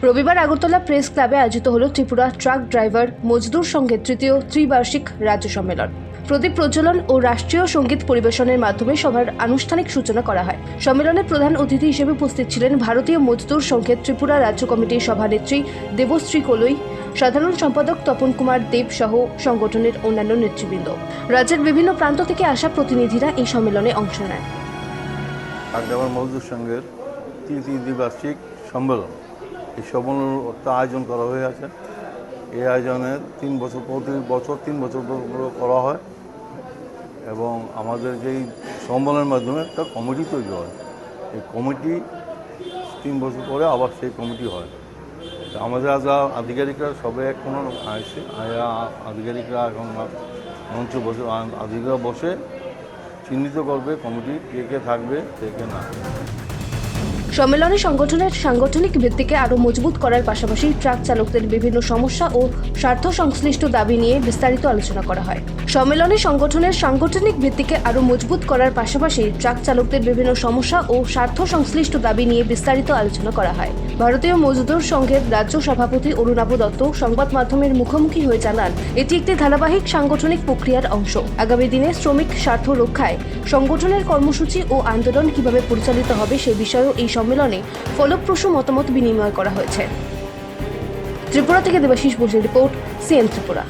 রবিবার আগরতলা প্রেস ক্লাবে আয়োজিত হল ত্রিপুরা ট্রাক ড্রাইভার মজদুর সংঘের তৃতীয় ত্রিবার্ষিক রাজ্য সম্মেলন। প্রদীপ প্রজ্বলন ও রাষ্ট্রীয় সঙ্গীত পরিবেশনের মাধ্যমে সভার আনুষ্ঠানিক সূচনা করা হয়। সম্মেলনে প্রধান অতিথি হিসেবে উপস্থিত ছিলেন ভারতীয় মজদুর সংঘের ত্রিপুরা রাজ্য কমিটির সভানেত্রী দেবশ্রী কলই, সাধারণ সম্পাদক তপন কুমার দেব সহ সংগঠনের অন্যান্য নেতৃবৃন্দ। রাজ্যের বিভিন্ন প্রান্ত থেকে আসা প্রতিনিধিরা এই সম্মেলনে অংশ নেয়। মজদুর সংঘের তৃতীয় দ্বিবার্ষিক সম্মেলন, এই সম্মেলনের আয়োজন করা হয়ে আছে। এই আয়োজনে 3 বছর প্রতি বছর 3 বছর করা হয় এবং আমাদের যেই সম্মেলনের মাধ্যমে একটা কমিটি তৈরি হয়। এই কমিটি 3 বছর পরে আবার সেই কমিটি হয়। আমাদের আধিকারিকরা সবাই এখন আসে, আধিকারিকরা এখন মঞ্চ বসে, আধিকারিকরা বসে চিহ্নিত করবে কমিটি কে কে থাকবে কে কে না। সম্মেলনে সংগঠনের সাংগঠনিক ভিত্তিকে আরও মজবুত করার পাশাপাশি ট্রাক চালকদের বিভিন্ন সমস্যা ও স্বার্থ সংশ্লিষ্ট দাবি নিয়ে বিস্তারিত আলোচনা করা হয়। সম্মেলনে সংগঠনের সাংগঠনিক ভিত্তিকে আরও মজবুত করার পাশাপাশি ট্রাক চালকদের বিভিন্ন সমস্যা ও স্বার্থ সংশ্লিষ্ট দাবি নিয়ে বিস্তারিত আলোচনা করা হয়। ভারতীয় মজদুর সংঘের রাজ্য সভাপতি অরুণাভ দত্ত সংবাদ মাধ্যমের মুখোমুখি হয়ে জানান, এটি একটি ধারাবাহিক সাংগঠনিক প্রক্রিয়ার অংশ। আগামী দিনে শ্রমিক স্বার্থ রক্ষায় সংগঠনের কর্মসূচি ও আন্দোলন কিভাবে পরিচালিত হবে সে বিষয়েও এই সম্মেলনে ফলপ্রসূ মতামত বিনিময় করা হয়েছে। ত্রিপুরা থেকে দেবাশিস বসুর রিপোর্ট, সিএন ত্রিপুরা।